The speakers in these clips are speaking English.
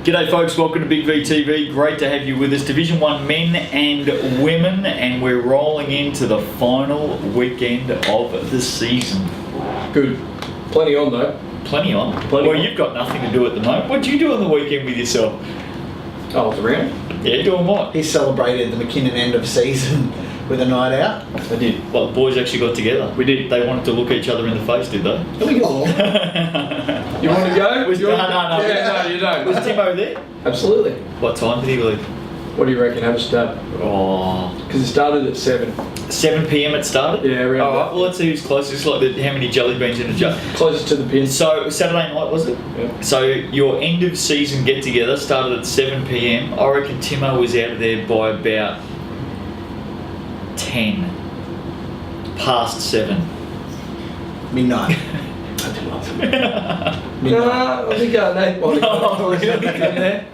G'day folks, welcome to Big V TV. Great to have you with us. Division 1 men and women, and we're rolling into the final weekend of the season. Good. Plenty on though. Plenty on? You've got nothing to do at the moment. What do you do on the weekend with yourself? I was around. Yeah, doing what? He celebrated the McKinnon end of season with a night out. I did. Well, the boys actually got together. We did. They wanted to look each other in the face, did they? Oh. You want to go? No. Yeah, no, you don't. Was Timo there? Absolutely. What time did he leave? What do you reckon? Have a stab. Oh, Because it started at 7. 7 p.m. it started? Yeah, around Alright, that. well, let's see who's closest. Like how many jelly beans in a jar. Closest to the pin. So, Saturday night, was it? Yeah. So, your end of season get together started at 7 p.m. I reckon Timo was out of there by about 10. Past 7. Midnight. I did love it. Midnight. No, I think Nate might No, have really? in there.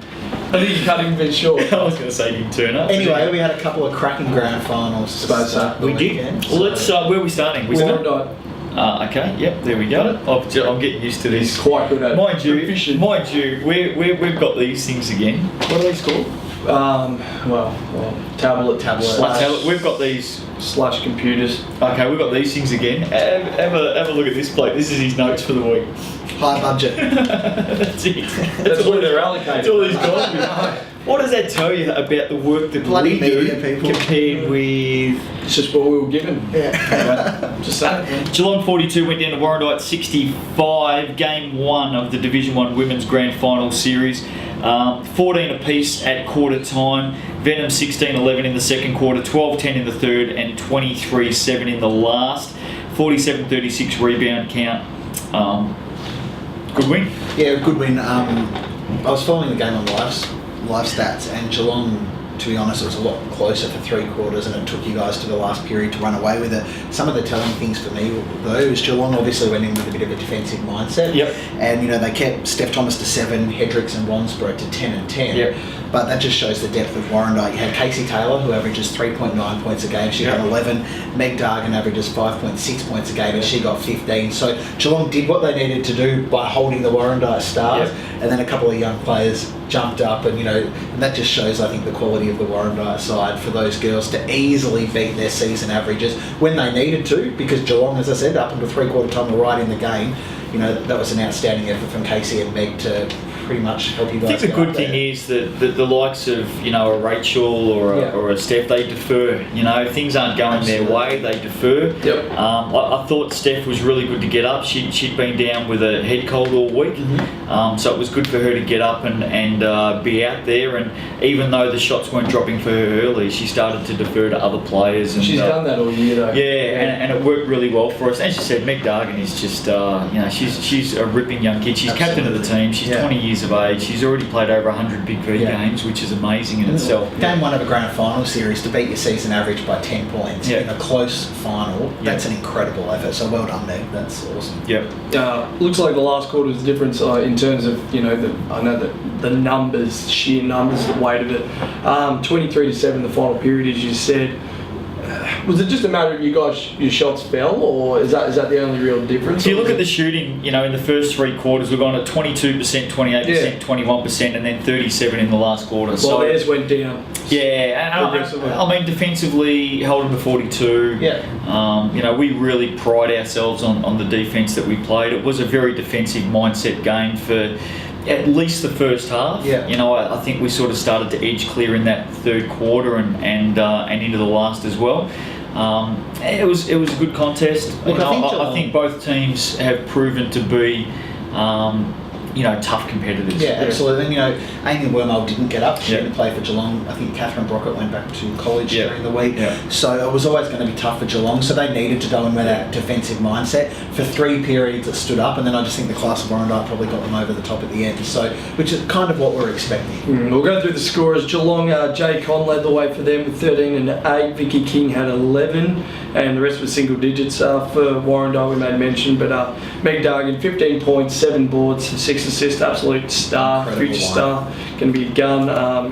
I think he cut him a bit short. I was going to say he didn't turn up. Anyway, we had a couple of cracking grand finals. to Suppose so. start the We did. weekend, Well, let's. Where are we starting? We start? Warrandyte. Okay. Yep. There we go. I'm getting used to He's this. quite good at Mind you, proficient. we've got these things again. What are these called? Tablet. Tablet. We've got these. Slash computers. Okay, we've got these things again. Have a look at this plate. This is his notes for the week. High budget. That's it. That's where they're allocated. That's all he's got. What does that tell you about the work that Bloody we do media people. compared with... It's just what we were given. Yeah. Just saying. Geelong 42 went down to Warrandyte 65. Game 1 of the Division 1 Women's Grand Final Series. 14 apiece at quarter time. Venom 16-11 in the second quarter, 12-10 in the third, and 23-7 in the last. 47-36 rebound count. Good win. Yeah, good win. I was following the game on live stats, and Geelong, to be honest, it was a lot closer for 3 quarters, and it took you guys to the last period to run away with it. Some of the telling things for me, though, is Geelong obviously went in with a bit of a defensive mindset. Yep. And, they kept Steph Thomas to 7, Hedricks and Wansborough to 10 and 10. Yep. But that just shows the depth of Warrandyte. You had Casey Taylor, who averages 3.9 points a game. She Yep. had 11. Meg Dargan averages 5.6 points a game, and she got 15. So Geelong did what they needed to do by holding the Warrandyte Stars. Yep. And then a couple of young players jumped up, and and that just shows, I think, the quality of the Warrandyte side for those girls to easily beat their season averages when they needed to, because Geelong, as I said, up until 3/4 time were right in the game. That was an outstanding effort from Casey and Meg to pretty much help you guys. I think the get good up thing there. is that the likes of a Rachel or a Steph, they defer. If things aren't going their way, they defer. Yep. I thought Steph was really good to get up. She'd been down with a head cold all week, so it was good for her to get up and be out there. And even though the shots weren't dropping for her early, she started to defer to other players. And She's done that all year though. Yeah, and it worked really well for us. As you said, Meg Dargan is just she's a ripping young kid. She's captain of the team. She's 20 years of age. She's already played over 100 Big V games, which is amazing in itself. Game 1 of a grand final series, to beat your season average by 10 points in a close final, that's an incredible effort. So well done, Meg. That's awesome. Yep. Looks like the last quarter was the difference in terms of I know that the numbers, sheer numbers, the weight of it. 23-7 the final period, as you said. Was it just a matter of your shots fell, or is that the only real difference? If you look at the shooting, in the first 3 quarters, we've gone at 22%, 28%, 21%, and then 37% in the last quarter. Well, so theirs went down. Yeah, I mean, defensively, held them to 42. Yeah. We really pride ourselves on the defence that we played. It was a very defensive mindset game for at least the first half. Yeah. I think we sort of started to edge clear in that third quarter and into the last as well. It was a good contest. Look, I think both teams have proven to be tough competitors. Yeah, absolutely. And, Amy Wormald didn't get up. She Yeah. didn't play for Geelong. I think Catherine Brockett went back to college during the week. Yeah. So it was always going to be tough for Geelong. So they needed to go in with that defensive mindset. For 3 periods it stood up, and then I just think the class of Warrandyte probably got them over the top at the end. So, which is kind of what we're expecting. We'll go through the scorers. Geelong, Jay Conn led the way for them with 13 and 8. Vicky King had 11, and the rest was single digits for Warrandyte, we made mention. But Meg Dargan, 15 points, 7 boards, 6 assists, absolute star, Incredible future line. star. Going to be a gun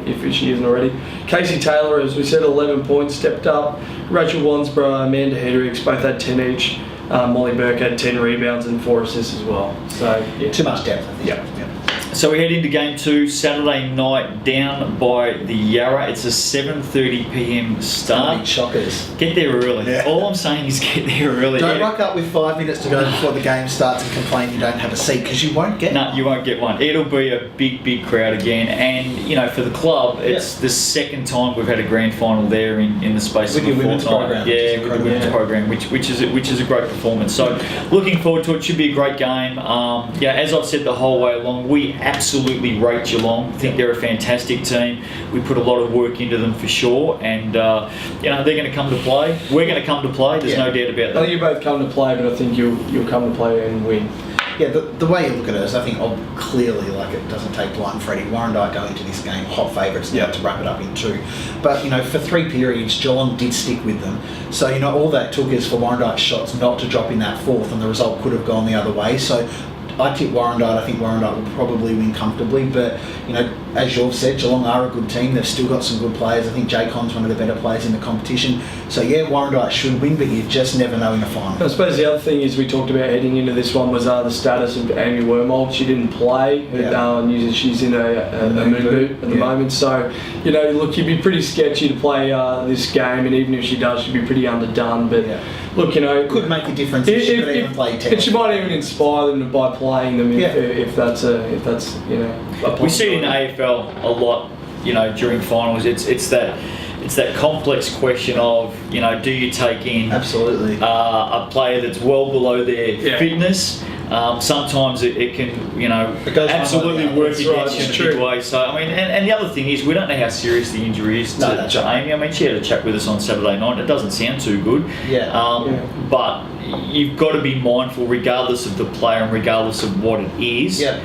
if she isn't already. Casey Taylor, as we said, 11 points, stepped up. Rachel Wansborough, Amanda Hedricks, both had 10 each. Molly Burke had 10 rebounds and 4 assists as well. So, yeah. Too much depth, I think. Yeah. So we head into game 2 Saturday night down by the Yarra. It's a 7:30 p.m. start. Shockers. Get there early. Yeah. All I'm saying is get there early. Don't Yeah. rock up with 5 minutes to go before the game starts and complain you don't have a seat, because you won't get No, one. you won't get one. It'll be a big crowd again, and for the club, it's the second time we've had a grand final there in the space With of your a women's fortnight. program, which is Yeah, with the incredible. women's Yeah. program, which is a great performance. So, looking forward to it. Should be a great game. As I've said the whole way along, we absolutely rate Geelong. Think they're a fantastic team. We put a lot of work into them for sure, and they're going to come to play. We're going to come to play. There's no doubt about I that. think you both come to play, but I think you'll come to play and win. Yeah, the way you look at it is, I think clearly, like, it doesn't take blind Freddie. Warrandyte go into this game hot favourites now to wrap it up in 2. But, for 3 periods, Geelong did stick with them. So, all that took is for Warrandyte's shots not to drop in that 4th, and the result could have gone the other way. So, I tip Warrandyte. I think Warrandyte will probably win comfortably. But, as you've said, Geelong are a good team. They've still got some good players. I think Jaycon's one of the better players in the competition. So, yeah, Warrandyte should win, but you just never know in a final. I suppose the other thing is we talked about heading into this one was the status of Amy Wormold. She didn't play. She's in a moon boot at the moment. So, look, you'd be pretty sketchy to play this game, and even if she does, she'd be pretty underdone. But look, It could make a difference if she could even play 10. And she might even inspire them by playing them if that's a We see it in AFL a lot, during finals. It's that complex question of, do you take in Absolutely. a player that's well below their fitness? Sometimes it can, goes absolutely one way, work that's right, against you in it's a big true. way. So, and the other thing is, we don't know how serious the injury is No, that's to right. Amy. I mean, she had a chat with us on Saturday night. It doesn't sound too good. But you've got to be mindful, regardless of the player and regardless of what it is. Yeah.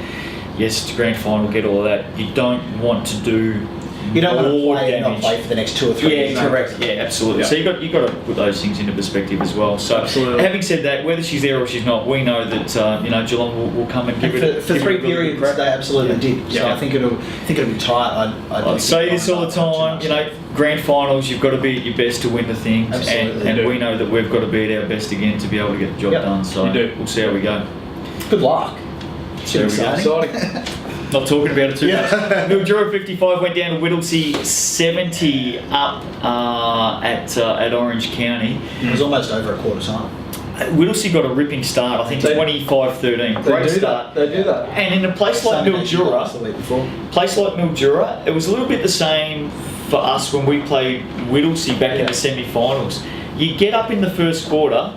Yes, it's a grand final, get all of that. You don't want to do You don't want to more play and not damage. play for the next 2 or 3 Yeah, years. correct. Yeah, absolutely. Yeah. So you got to put those things into perspective as well. So, Absolutely. having said that, whether she's there or she's not, we know that Geelong will come and give And it for give 3 it a really good periods, crack. they absolutely did. So Yeah. I think it'll be tight. I say this all the time. Grand finals, you've got to be at your best to win the things, Absolutely. and we know that we've got to be at our best again to be able to get the job Yep. done. So You do. we'll see how we go. Good luck. There we go. Exciting. Not talking about it too Yeah. much. Mildura 55 went down to Whittlesea 70 up at Orange County. It was almost over a quarter time. Whittlesea got a ripping start, I think They- 25-13. They Great do start. that. They do that. And in a place like Same as you lost Mildura, the week before. it was a little bit the same for us when we played Whittlesea back in the semi-finals. You get up in the first quarter,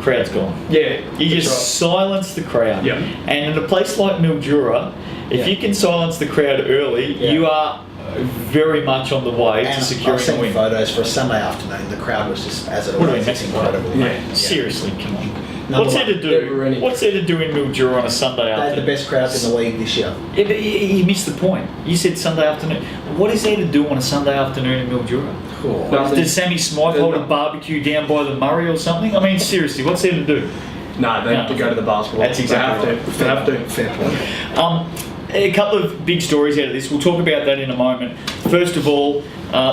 crowd's gone. Yeah. You that's just silence the crowd. Yeah. And in a place like Mildura, if you can silence the crowd early, you are very much on the way to And securing I've a seen win. photos for a Sunday afternoon. The crowd was just, as it What do always we is, miss? incredible. Yeah. Seriously, come on. Number What's there to one. do? What's there to do in Mildura on a Sunday They had the afternoon? best crowds in the league this year. Yeah, but you missed the point. You said Sunday afternoon. What is there to do on a Sunday afternoon in Mildura? Cool. Nothing. Does Sammy Smythe hold a barbecue down by the Murray or something? I mean, seriously, what's there to do? No, they have to go to the basketball. That's exactly right. They have to. Fair point. A couple of big stories out of this. We'll talk about that in a moment. First of all,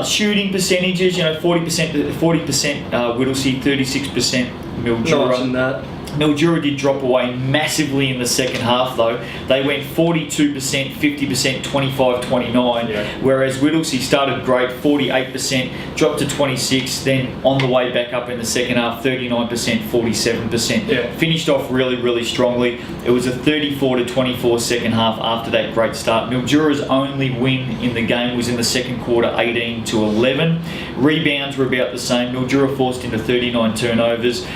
shooting percentages. 40% Whittlesea, 36% Mildura. Nice in that. Mildura did drop away massively in the second half though. They went 42%, 50%, 25-29, whereas Whittlesea started great, 48%, dropped to 26, then on the way back up in the second half, 39%, 47%. Yeah. Finished off really, really strongly. It was a 34-24 second half after that great start. Mildura's only win in the game was in the second quarter, 18-11. Rebounds were about the same. Mildura forced into 39 turnovers.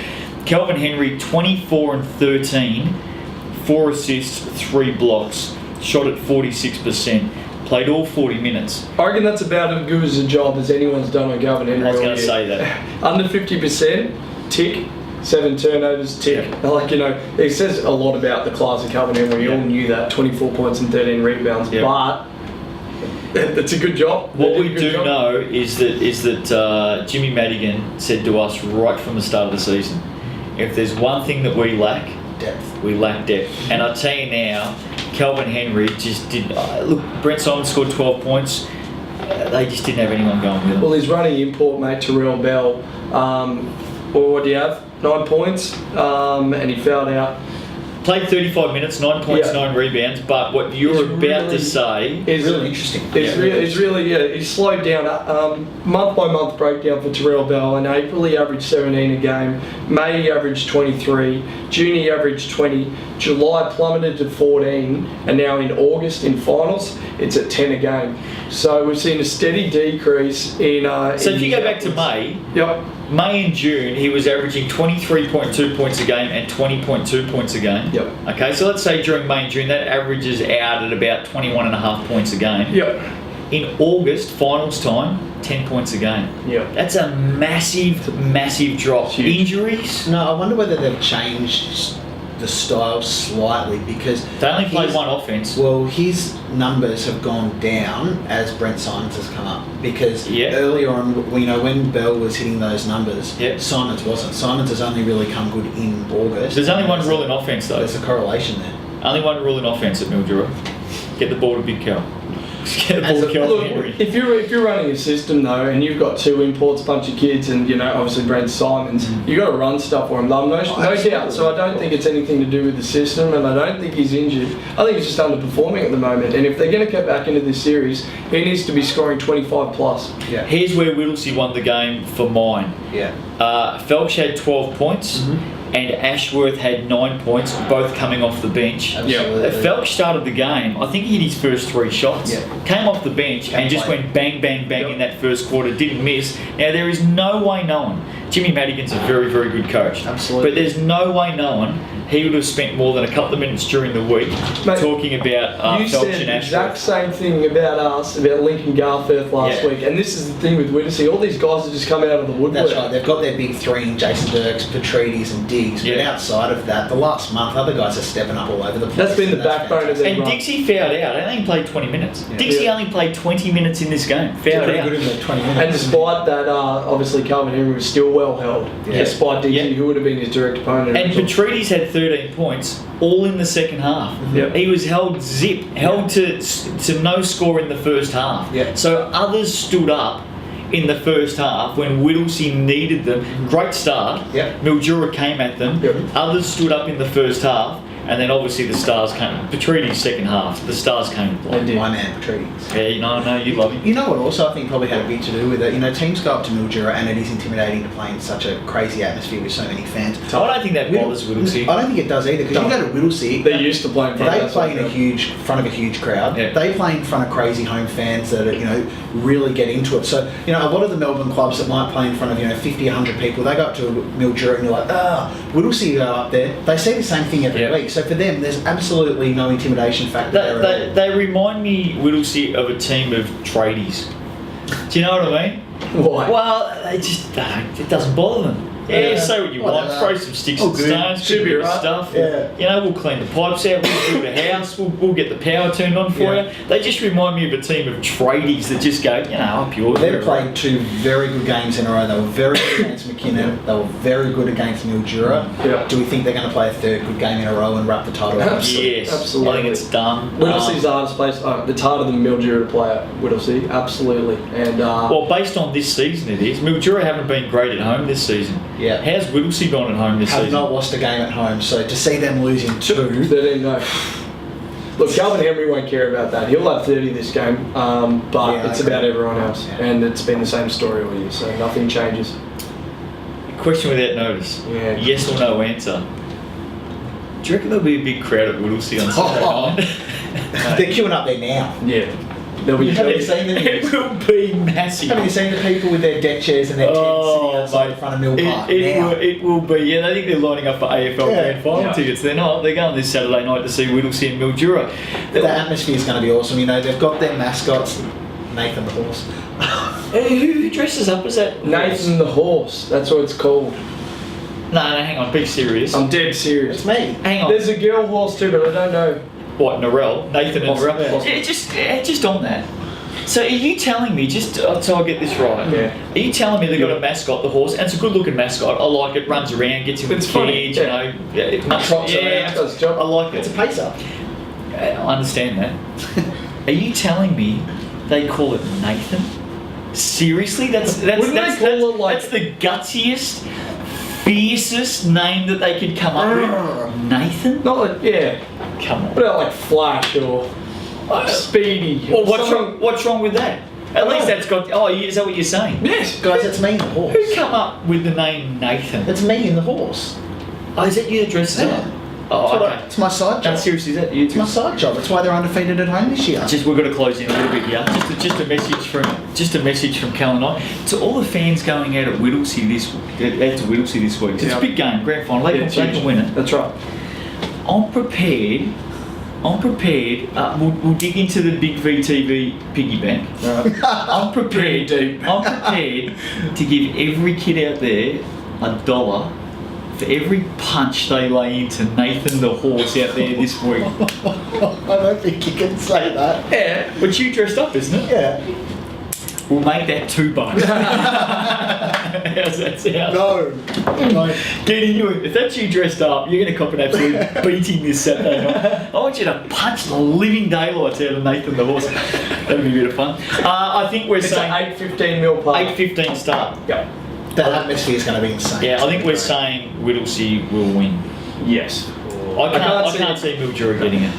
Kelvin Henry, 24 and 13, 4 assists, 3 blocks, shot at 46%, played all 40 minutes. I reckon that's about as good as a job as anyone's done on Galvin Henry. I was all going to year. say that. Under 50%, tick. 7 turnovers, tick. It says a lot about the class of Calvin Henry. We all knew that. 24 points and 13 rebounds. Yeah. But it's a good job. What They we did a good do job. know is that Jimmy Madigan said to us right from the start of the season, if there's one thing that we lack, Depth. we lack depth. And I tell you now, Kelvin Henry just did. Look, Brent Simon scored 12 points. They just didn't have anyone going with them. Well, he's running import, mate, Terrell Bell. Or what do you have? 9 points. And he fouled out Played 35 minutes, 9 points, Yeah. 9 rebounds. But what you're It's about really- to say, It's Really interesting. It's really, yeah, he's slowed down. Month by month breakdown for Terrell Bell. In April, he averaged 17 a game. May, he averaged 23. June, he averaged 20. July plummeted to 14. And now in August, in finals, it's at 10 a game. So we've seen a steady decrease in. so if you go back to May, Yep. May and June, he was averaging 23.2 points a game and 20.2 points a game. Yep. Okay, so let's say during May and June, that averages out at about 21.5 points a game. Yep. In August, finals time, 10 points a game. Yep. That's a massive, massive drop. It's huge. Injuries? No, I wonder whether they've changed the style slightly because They only play his- one offense. Well, his numbers have gone down as Brent Simons has come up because Yeah. earlier on, when Bell was hitting those numbers, Yeah. Simons wasn't. Simons has only really come good in August. There's only one rule in offense, though. There's a correlation there. Only one rule in offense at Mildura. Get the ball to Big Cal. Just get the ball to Calvin Henry. If you're running a system though, and you've got two imports, bunch of kids, and obviously Brent Simons, you got to run stuff for him. No doubt. So I don't think it's anything to do with the system, and I don't think he's injured. I think he's just underperforming at the moment. And if they're going to get back into this series, he needs to be scoring 25 plus. Yeah. Here's where Whittlesey won the game for mine. Yeah. Felch had 12 points. And Ashworth had 9 points, both coming off the bench. Absolutely. Felch started the game. I think he hit his first 3 shots. Yeah. Came off the bench and just went bang, bang, bang in that first quarter. Didn't miss. Now there is no way knowing. Jimmy Madigan's a very, very good coach. Absolutely. But there's no way knowing he would have spent more than a couple of minutes during the week Mate, talking about You Felch said and the exact Ashworth. same thing about us, about Lincoln Garforth last Yeah. week. And this is the thing with Whittlesey. All these guys have just come out of the woodwork. That's right. They've got their big three in Jason Dirks, Petrides, and Diggs. But Yeah. outside of that, the last month, other guys are stepping up all over the place. That's been the and that's backbone of fantastic. their And run. Dixie fouled out. I only played 20 minutes. Yeah. Dixie Yeah. only played 20 minutes in this game. Fouled Pretty out. good in the 20 minutes. And despite that, obviously Calvin Henry was still well held. Yeah. Despite Dixie, Yeah. who would have been his direct opponent. And Petrides had 13 points, all in the second half. Yep. He was held to no score in the first half. Yeah. So others stood up in the first half when Whittlesey needed them. Great start. Yeah. Mildura came at them. Yep. Others stood up in the first half. And then obviously the Stars came. Petrides second half. The Stars came to play. They did. My man, Petrides. Yeah, no, you love him. You know what also I think probably had a bit to do with it? Teams go up to Mildura and it is intimidating to play in such a crazy atmosphere with so many fans. I don't think that bothers Whittlesey. I don't think it does either because you go to Whittlesea, They used to play in front they of play in front of a huge crowd. Yeah. They play in front of crazy home fans that are, really get into it. So, a lot of the Melbourne clubs that might play in front of, 50, 100 people, they go up to Mildura and you're like, Whittlesea go up there. They see the same thing every Yeah. week. So for them, there's absolutely no intimidation factor there at all. They remind me, Whittlesea, of a team of tradies. Do you know what I mean? Why? Well, they just it doesn't bother them. Yeah, say what you want. Whatever. Throw some sticks Oh, and good. stones. Should Should be be right. stuff. Yeah. We'll clean the pipes out. We'll build a house. We'll get the power turned on for Yeah. you. They just remind me of a team of tradies that just go, up yours. They've played 2 very good games in a row. They were very good against McKinnon. They were very good against Mildura. Yeah. Do we think they're going to play a 3rd good game in a row and wrap the title up? Yes, Absolutely. I think it's done. Whittlesea's the hardest place. It's harder than Mildura to play at Whittlesea, absolutely. And Well, based on this season, it is. Mildura haven't been great at home this season. Yeah. How's Whittlesea gone at home this Have season? not lost a game at home, so to see them losing 2, they didn't know. Look, Calvin Henry won't care about that. He'll have 30 this game, but Yeah, it's I agree. about everyone else, Yeah. and it's been the same story all year, so nothing changes. Question without notice. Yeah. Yes or no answer. Do you reckon there'll be a big crowd at Whittlesea on Saturday night? they're queuing up there now. Yeah, there'll be. You haven't seen them. It will be massive. Haven't you seen the people with their deck chairs and their tents sitting outside in front of Mill Park now? It will be. Yeah, they think they're lining up for AFL Yeah. Grand Final Yeah. tickets. They're not. They're going this Saturday night to see Whittlesea and Mildura. The atmosphere is going to be awesome. They've got their mascots, Nathan the horse. Who dresses up as that? Nathan the Horse. That's what it's called. No, hang on. Be serious. I'm dead serious. It's me. Hang on. There's a girl horse too, but I don't know. What, Narelle? Nathan and Possibly. Narelle? Yeah, just on that. So are you telling me, just so I get this right, Yeah. are you telling me they've got a mascot, the horse, and it's a good looking mascot, I like it, runs around, gets in with It's the funny, kids, yeah. it must, Trots around, does its job. I like It's it. a pacer. I understand that. Are you telling me they call it Nathan? Seriously? That's Wouldn't they call it like- that's the gutsiest, fiercest name that they could come up with? Nathan? Not like, yeah. Come on. What about like Flash or Speedy? Well, or something? what's wrong with that? At least that's got. Oh, is that what you're saying? Yes. Guys, it's me and the horse. Who come up with the name Nathan? It's me and the horse. Oh, is that you that dresses Yeah. up? Oh, okay. It's my side No, job. seriously, is that you? It's my side job. It's why they're undefeated at home this year. Just we've got to close in a little bit here. Just a message from Cal and I to all the fans going out at Whittlesea this week. It's Yeah. a big game, grand final. They Yeah, can win it. That's right. I'm prepared. We'll dig into the big VTV piggy bank. I'm prepared. deep. I'm prepared to give every kid out there $1 for every punch they lay into Nathan the horse out there this week. I don't think you can say that. Yeah, but you dressed up, isn't it? Yeah. We'll make that $2. How's that sound? No. No. Get into it. If that's you dressed up, you're going to cop an absolute beating this Saturday night. I want you to punch the living daylights out of Nathan the horse. That'll be a bit of fun. I think we're It's saying an 8:15 mil play. 8:15 start. Yep. That atmosphere is going to be insane. Yeah, I think we're saying Whittlesea will win. Yes. I can't see Mildura getting it.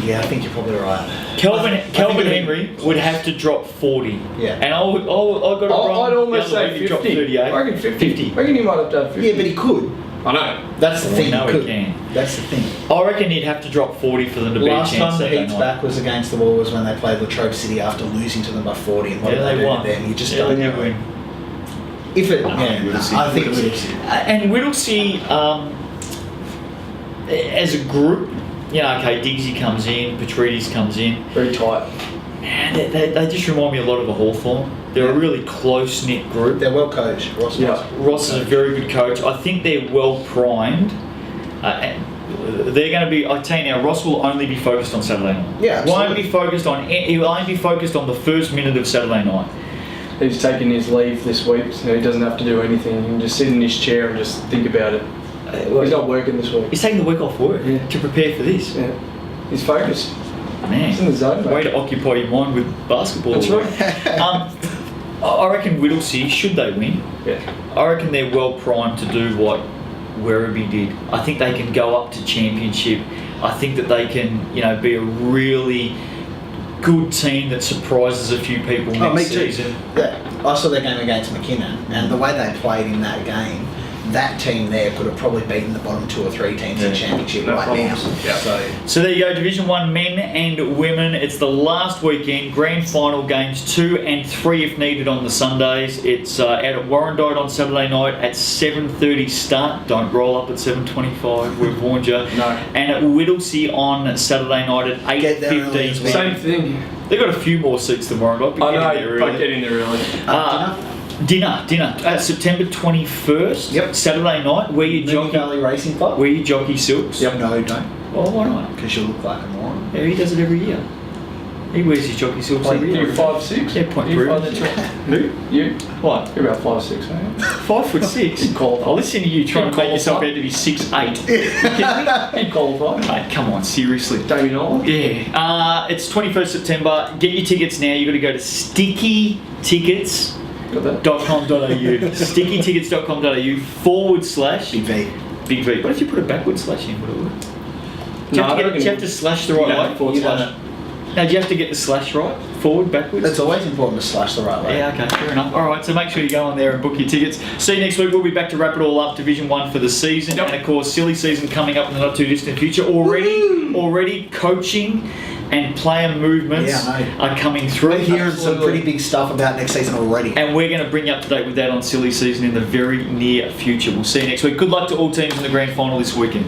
Yeah, I think you're probably right. Kelvin it'll be Henry would have to drop 40. Yeah. And I got it wrong. I'd almost The other say week he dropped 50. 38. I reckon 50. I reckon he might have done 50. Yeah, but he could. I know. That's the Well, thing. we know he could. can. That's the thing. I reckon he'd have to drop 40 for them to be a Last chance time the Saturday Heat's night. back was against the Wolves when they played Latrobe City after losing to them by 40. And what Yeah, did they they do won. to them? You just Yeah, don't they know. did win. If it, No, yeah, Whittlesea. I think Whittlesea. And Whittlesea, as a group, okay, Diggsy comes in, Petrides comes in. Very tight. Man, they just remind me a lot of a Hawthorn. They're a really close-knit group. They're well coached. Ross Yeah. was. Ross is a very good coach. I think they're well primed. And they're going to be. I tell you now, Ross will only be focused on Saturday night. Yeah, Won't absolutely. be focused on. He will only be focused on the first minute of Saturday night. He's taking his leave this week, so he doesn't have to do anything. He can just sit in his chair and just think about it. He's not working this week. He's taking the week off work Yeah. to prepare for this. Yeah. He's focused. Man, He's in the zone, mate. way to occupy your mind with basketball. That's right. I reckon Whittlesea, should they win, Yeah. I reckon they're well primed to do what Werribee did. I think they can go up to championship. I think that they can, be a really good team that surprises a few people next Me too. season. Yeah, I saw their game against McKinnon, and the way they played in that game, that team there could have probably beaten the bottom 2 or 3 teams in Yeah. championship No right now. problems. Yeah. So there you go, Division 1 men and women. It's the last weekend, grand final games 2 and 3 if needed on the Sundays. It's out at Warrandyte on Saturday night at 7:30 start. Don't roll up at 7:25, we've warned you. No. And at Whittlesea on Saturday night at Get there early 8:15. as well. Same thing. They've got a few more seats than Warrandyte, but I get in know, there but early. get in there early. Dinner. September 21st, Yep. Saturday night. Wear your Moonee jockey, Valley Racing Club? wear your jockey silks. Yep. No, don't. Oh, why not? Because you'll look like a moron. Yeah, he does it every year. He wears his jockey silks Like, every year. you 5'6"? Yeah, point You three. 5'6"? Who? You? What? You're about 5'6", aren't you? 5'6". You'd qualify. I listen to you trying to You'd make yourself out qualify. to be 6'8". You'd qualify. Mate, come on, seriously. Damien Oliver? Yeah. It's 21st September. Get your tickets now. You've got to go to stickytickets.com.au. Got that? stickytickets.com.au/. Big V. Big V. What if you put a backward slash in? Would it work? Do No, I you don't have to slash the right You don't way? forward You don't slash. Now, do you have to get the slash right? Forward, backwards? It's always important to slash the right way. Yeah, okay, fair enough. All right, so make sure you go on there and book your tickets. See you next week. We'll be back to wrap it all up, Division 1 for the season. And of course, silly season coming up in the not too distant future. Already coaching and player movements Yeah, I know. are coming through. We're hearing some Absolutely. pretty big stuff about next season already. And we're going to bring you up to date with that on silly season in the very near future. We'll see you next week. Good luck to all teams in the grand final this weekend.